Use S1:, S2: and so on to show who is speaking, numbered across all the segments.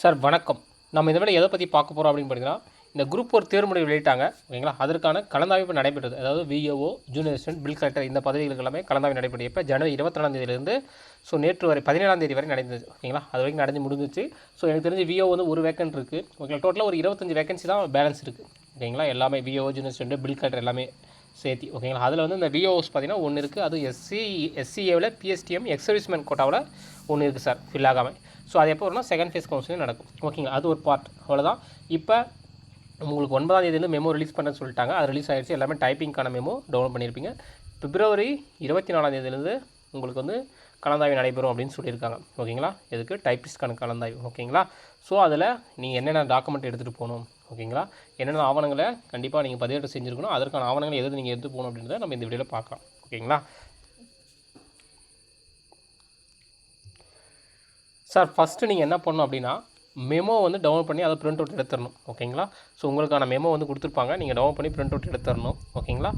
S1: Sir வணக்கம். நம்ம இந்த விட எதை பற்றி பார்க்க போகிறோம் அப்படின்னு பார்த்தீங்கன்னா, இந்த குரூப் ஒரு தேர்வு முடிவு வெளியிட்டாங்க ஓகேங்களா. அதற்கான கலந்தாய்வு நடைபெற்றது. அதாவது VAO, junior assistant, bill collector இந்த பதவிகளுக்கு எல்லாமே கலந்தாய்வு நடைபெற்றது. இப்போ ஜனவரி 22ஆம் தேதியிலிருந்து நேற்று வரை 17ஆம் தேதி வரை நடந்தது ஓகேங்களா. அது வரைக்கும் நடந்து முடிஞ்சிச்சு. எனக்கு தெரிஞ்சு விஓ வந்து ஒரு வேக்கன்ட் இருக்குது ஓகேங்களா. டோட்டலாக ஒரு 25 வேகன்சி தான் பேலன்ஸ் இருக்குது ஓகேங்களா. எல்லாமே VO, junior assistant, bill collector எல்லாமே சேர்த்தி ஓகேங்களா. அதில் வந்து இந்த விஓஸ் பார்த்தீங்கன்னா ஒன்று இருக்குது. அது எஸ்சிஏவில் பிஎஸ்டிஎம் எக்ஸர்வீஸ்மேன் கோட்டாவில் ஒன்று இருக்குது சார், ஃபில் ஆகாமல். ஸோ அது எப்போ வரும்னா செகண்ட் ஃபேஸ் கவுன்சிலிங் நடக்கும் ஓகேங்களா. அது ஒரு பார்ட், அவ்வளோதான். இப்போ உங்களுக்கு 9ஆம் தேதியிலேருந்து மெமோ ரிலீஸ் பண்ணுறேன்னு சொல்லிட்டாங்க. அது ரிலீஸ் ஆகிடுச்சு. எல்லாமே டைப்பிங்கான மெமோ டவுன்லோட் பண்ணியிருப்பீங்க. பிப்ரவரி 24ஆம் தேதியிலேருந்து உங்களுக்கு வந்து கலந்தாய்வு நடைபெறும் அப்படின்னு சொல்லியிருக்காங்க ஓகேங்களா. இதுக்கு டைப்பிஸ்ட்கான கலந்தாய்வு ஓகேங்களா. ஸோ அதில் நீங்கள் என்னென்ன டாக்குமெண்ட் எடுத்துகிட்டு போகணும் ஓகேங்களா, என்னென்ன ஆவணங்களை கண்டிப்பாக நீங்கள் பதிவேற்றம் செஞ்சுருக்கணும், அதற்கான ஆவணங்களை எது நீங்கள் எடுத்து போகணும் அப்படின்றத நம்ம இந்த வீடியோவில் பார்க்கலாம் ஓகேங்களா. சார் ஃபஸ்ட்டு நீங்கள் என்ன பண்ணணும் அப்படின்னா, மெமோ வந்து டவுன்லோட் பண்ணி அதை பிரிண்ட் அவுட் எடுத்துடணும் ஓகேங்களா. ஸோ உங்களுக்கான மெமோ வந்து கொடுத்துருப்பாங்க, நீங்கள் டவுன்லோட் பண்ணி பிரிண்ட் அவுட் எடுத்துடணும் ஓகேங்களா.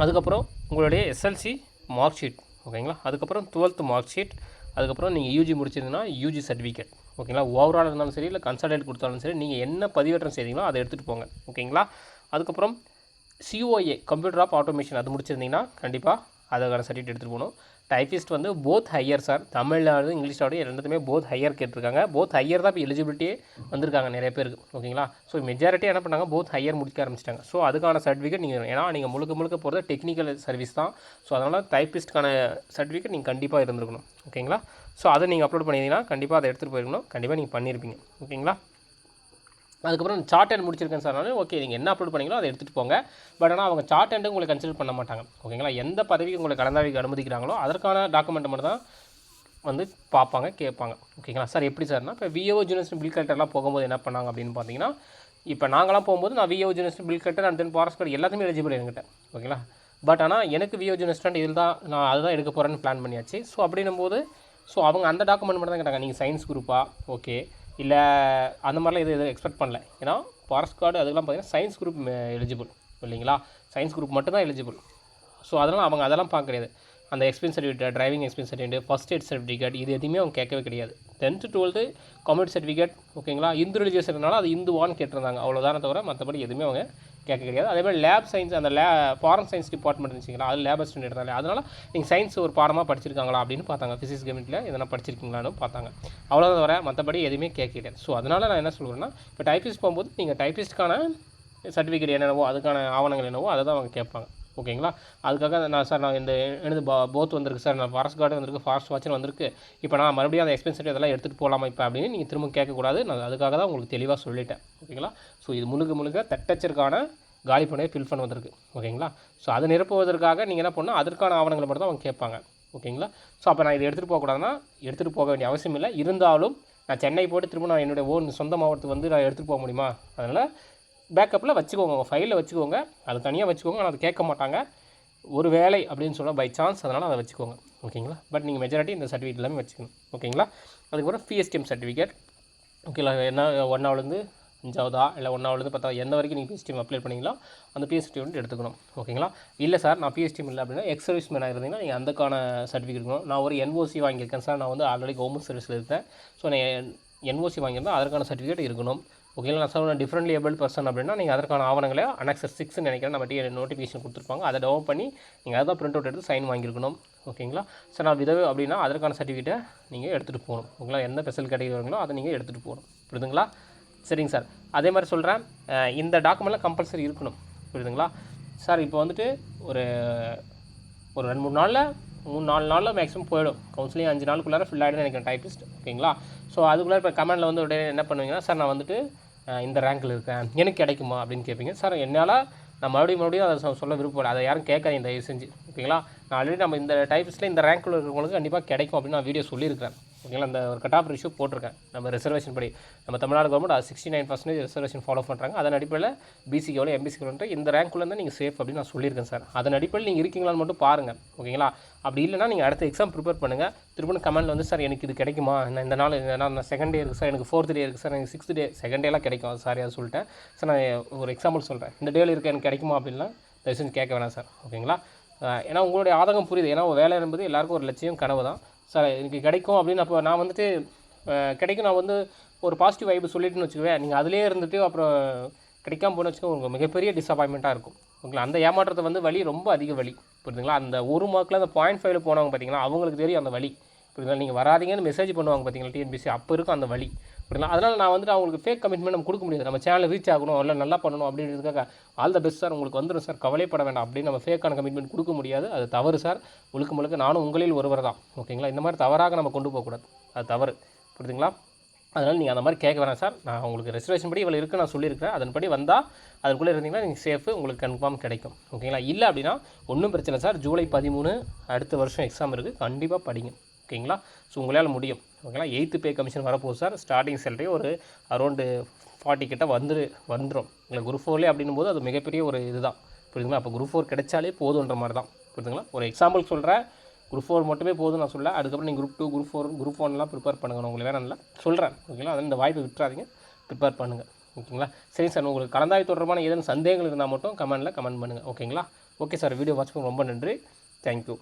S1: அதுக்கப்புறம் உங்களுடைய எஸ்எல்சி மார்க் ஷீட் ஓகேங்களா. அதுக்கப்புறம் 12th மார்க் ஷீட். அதுக்கப்புறம் நீங்கள் யூஜி முடிச்சிருந்தீங்கன்னா யூஜி சர்டிஃபிகேட் ஓகேங்களா. ஓவரால் இருந்தாலும் சரி, இல்லை கன்சல்டேட் கொடுத்தாலும் சரி, நீங்கள் என்ன பதிவேற்றம் செய்தீங்களோ அதை எடுத்துகிட்டு போங்க ஓகேங்களா. அதுக்கப்புறம் சிஓஏ கம்ப்யூட்டர் ஆஃப் ஆட்டோமேஷன் அது முடிச்சிருந்தீங்கன்னா கண்டிப்பாக அதுக்கான சர்டிஃபிகேட் எடுத்துகிட்டு போகணும். டைப்பிஸ்ட் வந்து போத் ஹையர் சார், தமிழ்நாடு இங்கிலீஷோடய ரெண்டுத்துமே போத் ஹையர் கேட்டிருக்காங்க. போத் ஹையர் தான் இப்போ எலிஜிபிலிட்டியே வந்திருக்காங்க நிறைய பேருக்கு ஓகேங்களா. ஸோ மெஜாரிட்டி என்ன பண்ணாங்க, போத் ஹையர் முடிக்க ஆரம்பிச்சிட்டாங்க. ஸோ அதுக்கான சர்டிஃபிகேட் நீங்கள், ஏன்னா நீங்கள் முழுக்க போகிறது டெக்னிக்கல் சர்வீஸ் தான். ஸோ அதனால் டைப்பிஸ்ட்கான சர்டிஃபிகேட் நீங்கள் கண்டிப்பாக இருந்திருக்கணும் ஓகேங்களா. ஸோ அதை நீங்கள் அப்லோட் பண்ணிங்கன்னா கண்டிப்பாக அதை எடுத்துகிட்டு போயிருக்கணும், கண்டிப்பாக நீங்கள் பண்ணியிருப்பீங்க ஓகேங்களா. அதுக்கப்புறம் சார்ட் அண்ட் முடிச்சிருக்கேன் சார் நான். ஓகே, நீங்கள் என்ன அப்லோட் பண்ணிங்களோ அதை எடுத்துகிட்டு போங்க. பட் ஆனால் அவங்க சார்ட் அண்டு உங்களை கன்சிடர் பண்ண மாட்டாங்க ஓகேங்களா. எந்த பதவிக்கு உங்களை கலந்தாய்வுக்கு அனுமதிக்கிறாங்களோ அதற்கான டாக்குமெண்ட் மட்டும் தான் வந்து பார்ப்பாங்க, கேட்பாங்க ஓகேங்களா. சார் எப்படி சார்னா, இப்போ விஓ, ஜூனியர் பில் கலெக்டர்லாம் போகும்போது என்ன பண்ணாங்க அப்படின்னு பார்த்தீங்கன்னா, இப்போ நாங்களாம் போகும்போது நான் VO, junior bill collector and then forest card எல்லாத்தையுமே எலிஜிபிள் என்கிட்ட ஓகேங்களா. பட் ஆனால் எனக்கு விஓ, ஜூனியர் இதில் தான் நான் அதுதான் எடுக்க போகிறேன்னு பிளான் பண்ணியாச்சு. ஸோ அப்படின்னும் போது அவங்க அந்த டாக்குமெண்ட் மட்டும் தான் கேட்டாங்க. நீங்கள் சயின்ஸ் குரூப்பா ஓகே, இல்லை அந்த மாதிரிலாம் எதுவும் எக்ஸ்பெக்ட் பண்ணல. ஏன்னா ஃபாரஸ்ட் கார்டு அதுக்கெல்லாம் பார்த்தீங்கன்னா சயின்ஸ் குரூப் எலிஜிபிள் இல்லைங்களா. சயின்ஸ் குரூப் மட்டும் தான் எலிஜிபிள். ஸோ அதனால் அவங்க அதெல்லாம் பார்க்க கிடையாது. அந்த experience certificate, driving experience certificate, first aid certificate, இது எதுவுமே அவங்க கேட்கவே கிடையாது. 10th 12th கம்யூனிட்டி சர்டிஃபிகேட் ஓகேங்களா. இந்து ரிலீஜியஸ் இருந்தாலும் அது இந்துவான்னு கேட்டிருந்தாங்க, அவ்வளோதானே தவிர மற்றபடி எதுவுமே அவங்க கேட்க கிடையாது. அதேமாதிரி லேப் சயின்ஸ், அந்த ஃபாரன் சயின்ஸ் டிபார்ட்மெண்ட் இருந்துச்சிங்களா, அது லேப் அசிஸ்டன்ட் இருந்தாலே, அதனால் நீங்கள் சயின்ஸ் ஒரு பாடமாக படிச்சிருக்காங்களா அப்படின்னு பார்த்தாங்க. ஃபிசிக்ஸ் கெமிஸ்ட்ரியில் எதனா படிச்சிருக்கீங்களான்னு பார்த்தாங்க, அவ்வளோதான் தவிர மற்றபடி எதுவுமே கேட்க கிடையாது. ஸோ அதனால் நான் என்ன சொல்கிறேன்னா, இப்போ டைப்பிஸ்ட் போகும்போது நீங்கள் டைப்பிஸ்ட்டுக்கான சர்டிஃபிகேட் என்னென்னவோ அதுக்கான ஆவணங்கள் என்னவோ அதை தான் அவங்க கேட்பாங்க ஓகேங்களா. அதுக்காக நான் இந்த எனது போத் வந்திருக்கு சார், நான் ஃபாரஸ்ட் கார்டு வந்திருக்கு, ஃபாரஸ்ட் வாட்சர் வந்திருக்கு, இப்போ நான் மறுபடியும் அந்த எக்ஸ்பென்ஸ் இதெல்லாம் எடுத்துகிட்டு போகலாமா இப்போ அப்படின்னு நீங்கள் திரும்ப கேட்கக்கூடாது. நான் அதுக்காக தான் உங்களுக்கு தெளிவாக சொல்லிட்டேன் ஓகேங்களா. ஸோ இது முழுக்க தட்டச்சருக்கான காலி பண்ணி ஃபில் பண்ண வந்திருக்கு ஓகேங்களா. ஸோ அதை நிரப்புவதற்காக நீங்கள் என்ன பண்ணால் அதற்கான ஆவணங்களை மட்டும் தான் அவங்க கேட்பாங்க ஓகேங்களா. ஸோ அப்போ நான் இதை எடுத்துகிட்டு போகக்கூடாதுன்னா எடுத்துகிட்டு போக வேண்டிய அவசியம் இல்லை. இருந்தாலும் நான் சென்னை போய்ட்டு திரும்ப நான் என்னுடைய சொந்த மாவட்டத்துக்கு வந்து நான் எடுத்துகிட்டு போக முடியுமா, அதனால் பேக்கப்பில் வச்சுக்கோங்க, உங்கள் ஃபைலில் வச்சுக்கோங்க, அது தனியாக வச்சுக்கோங்க. ஆனால் அது கேட்க மாட்டாங்க ஒரு வேலை அப்படின்னு சொல்ல பை சான்ஸ், அதனால் அதை வச்சுக்கோங்க ஓகேங்களா. பட் நீங்கள் மெஜாரிட்டி இந்த சர்டிஃபிகேட் எல்லாமே வச்சுக்கணும் ஓகேங்களா. அதுக்கப்புறம் பிஎஸ்டிஎம் சர்டிஃபிகேட் ஓகேங்களா. என்ன 1ஆவதுலேருந்து 5ஆவதா இல்லை 1ஆவதுலேருந்து 10ஆவது எந்த வரைக்கும் நீங்கள் பிஎஸ்டிஎம் அப்ளை பண்ணிங்களோ அந்த பிஎஸ்டிஎம் எடுத்துக்கணும் ஓகேங்களா. இல்லை சார் நான் பிஎஸ்டிஎம் இல்லை அப்படின்னா எக்ஸ் சர்வீஸ்மேனாக இருந்தீங்கன்னா நீங்கள் அதுக்கான சர்டிஃபிகேட் இருக்கணும். நான் ஒரு என்ஓசி வாங்கியிருக்கேன் சார், நான் வந்து ஆல்ரெடி கவர்மெண்ட் சர்வீஸில் இருக்கேன். ஸோ நான் என்ஓசி வாங்கியிருந்தேன், அதற்கான சர்டிஃபிகேட் இருக்கணும் ஓகேங்களா. நான் சொல்ல டிஃப்ரெண்ட்லி ஏபிள்ட் பர்சன் அப்படின்னா நீங்கள் அதற்கான ஆவணங்களை அனெக்சர் 6 நினைக்கிறேன் நம்ம நோட்டிஃபிகேஷன் கொடுத்துருப்பாங்க, அதை டவுன் பண்ணி நீங்கள் அதை பிரிண்ட் அவுட் எடுத்து சைன் வாங்கியிருக்கணும் ஓகேங்களா. சார் நான் விதவை அப்படின்னா அதற்கான சர்டிஃபிகேட்டை நீங்கள் எடுத்துகிட்டு போகணும் ஓகேங்களா. எந்த ஸ்பெஷல் கேட்டகரி வரீங்களோ அதை நீங்கள் எடுத்துகிட்டு போகணும், புரியுதுங்களா. சரிங்க சார். அதே மாதிரி சொல்கிறேன், இந்த டாக்குமெண்ட்லாம் கம்பல்சரி இருக்கணும், புரியுதுங்களா சார். இப்போ வந்துட்டு ஒரு 2-3 நாளில் 3-4 நாளில் மேக்ஸிமம் போயிடும். கவுன்சிலிங் 5 நாளுக்குள்ளார ஃபில் ஆகிடுன்னு நினைக்கிறேன் டைப்பிஸ்ட் ஓகேங்களா. ஸோ அதுக்குள்ளே இப்போ கமெண்டில் வந்து உடனே என்ன பண்ணுவீங்கன்னா, சார் நான் வந்துட்டு இந்த ரேங்கில் இருக்கேன், எனக்கு கிடைக்குமா அப்படின்னு கேட்பீங்க. சார் என்னால் நான் மறுபடியும் அதை சொல்ல விருப்பப்படல, அதை யாரும் கேட்காதீங்க தயவு செஞ்சு ஓகேங்களா. நான் ஆல்ரெடி நம்ம இந்த டைப்ஸில் இந்த ரேங்கில் இருக்கிறவங்களுக்கு கண்டிப்பாக கிடைக்கும் அப்படின்னு நான் வீடியோ சொல்லியிருக்கிறேன் ஓகேங்களா. அந்த ஒரு கட் ஆஃப் இஷ்யூ போட்டிருக்கேன் நம்ம ரிசர்வேஷன் படி. நம்ம தமிழ்நாடு கவர்மெண்ட் அது 69% ரிசர்வேஷன் ஃபாலோ பண்ணுறாங்க. அதன் அடிப்படையில் பிசிக்கு எவ்வளோ எம்பிசிக்கு எவ்வளோ இந்த ரேங்க்குள்ளே இருந்தால் நீங்கள் சேஃப் அப்படின்னு நான் சொல்லியிருக்கேன் சார். அதன் அடிப்படையில் நீங்கள் இருக்கீங்களான்னு மட்டும் பாருங்கள் ஓகேங்களா. அப்படி இல்லைனா நீங்கள் அடுத்த எக்ஸாம் ப்ரிப்பேர் பண்ணுங்கள். திரும்ப கமெண்ட்டில் வந்து சார் எனக்கு இது கிடைக்குமா, நான் இந்த நாள் நான் செகண்ட் டே இருக்குது சார், எனக்கு 4th டே இருக்குது சார், எனக்கு 6th டே செகண்ட் டேலாம் கிடைக்கும் அது சார், அதை சொல்லிட்டேன் சார். நான் ஒரு எக்ஸாம்பிள் சொல்கிறேன், இந்த டேயில் இருக்க எனக்கு கிடைக்குமா அப்படின்லாம் தயவு செஞ்சு கேட்க வேணாம் சார் ஓகேங்களா. ஏன்னா உங்களுடைய ஆதங்கம் புரியுது, ஏன்னா வேலை என்பது எல்லாருக்கும் ஒரு லட்சியம் கனவு தான் சார். எனக்கு கிடைக்கும் அப்படின்னு அப்போ நான் வந்துட்டு கிடைக்கும், நான் வந்து ஒரு பாசிட்டிவ் வைப்பு சொல்லிட்டுன்னு வச்சுக்குவேன், நீங்கள் அதிலே இருந்துட்டு அப்புறம் கிடைக்காம போன்னு வச்சுக்கோங்க, உங்களுக்கு மிகப்பெரிய டிசப்பாயின்மெண்ட்டாக இருக்கும். ஓகேங்களா? அந்த ஏமாற்றத்தை வந்து வலி ரொம்ப அதிக வலி, புரியுதுங்களா? அந்த ஒரு மார்க்கில் அந்த 0.5 போனவங்க பார்த்தீங்கன்னா அவங்களுக்கு தெரியும் அந்த வலி, புரியுதுங்களா? நீங்கள் வராதீங்கன்னு மெசேஜ் பண்ணுவாங்க பார்த்தீங்களா டிஎன்பிசி, அப்போ இருக்கும் அந்த வலி, புரியுதுங்களா? அதனால் நான் வந்துட்டு அவங்களுக்கு ஃபேக் கமிட்மெண்ட் நம்ம கொடுக்க முடியாது. நம்ம சேனலில் ரீச் ஆகணும், இல்லை நல்லா பண்ணணும் அப்படின்றதுக்காக ஆல் த பெஸ்ட் சார் உங்களுக்கு வந்துடும் சார் கவலைப்பட வேண்டாம் அப்படின்னு நம்ம ஃபேக்கான கமிட்மெண்ட் கொடுக்க முடியாது. அது தவறு சார். முழுக்க நானும் உங்களில் ஒருவர் தான். ஓகேங்களா? இந்த மாதிரி தவறாக நம்ம கொண்டு போகக்கூடாது, அது தவறு, புரியுதுங்களா? அதனால் நீங்கள் அந்த மாதிரி கேட்க வேணாம் சார். நான் உங்களுக்கு ரிசர்வேஷன் படி இவ்வளோ இருக்குது நான் சொல்லியிருக்கிறேன், அதன்படி வந்தால் அதுக்குள்ளே இருந்தீங்கன்னா நீங்கள் சேஃபு, உங்களுக்கு கன்ஃபார்ம் கிடைக்கும். ஓகேங்களா? இல்லை அப்படின்னா ஒன்றும் பிரச்சனை சார். ஜூலை 13 அடுத்த வருஷம் எக்ஸாம் இருக்குது, கண்டிப்பாக படிங்க. ஓகேங்களா? ஸோ உங்களால் முடியும். ஓகேங்களா? 8th பே கமிஷன் வரப்போகுது சார். ஸ்டார்டிங் சேலரி ஒரு அரௌண்டு 40 கிட்ட வந்துடும் உங்களுக்கு குரூப் 4 அப்படின்னும் போது அது மிகப்பெரிய ஒரு இதுதான், புரியுதுங்களா? அப்போ குரூப் 4 கிடைச்சாலே போதுன்ற மாதிரி தான், புரியுதுங்களா? ஒரு எக்ஸாம்பிள் சொல்கிறேன், குரூப் 4 மட்டுமே போதும் நான் சொல்ல. அதுக்கப்புறம் நீங்கள் குரூப் 2 குரூப் 4 குரூப் 1லாம் ப்ரிப்பேர் பண்ணுங்கள். உங்களுக்கு வேறு நல்லா சொல்கிறேன். ஓகேங்களா? அதனால் இந்த வாய்ப்பை விட்டுறாதீங்க, ப்ரிப்பேர் பண்ணுங்கள். ஓகேங்களா? சரி சார், உங்களுக்கு கலந்தாய்வு தொடர்பான ஏதேனும் சந்தேகங்கள் இருந்தால் மட்டும் கமெண்ட் பண்ணுங்கள். ஓகேங்களா? ஓகே சார், வீடியோ வாட்ச் பண்ண ரொம்ப நன்றி. தேங்க்யூ.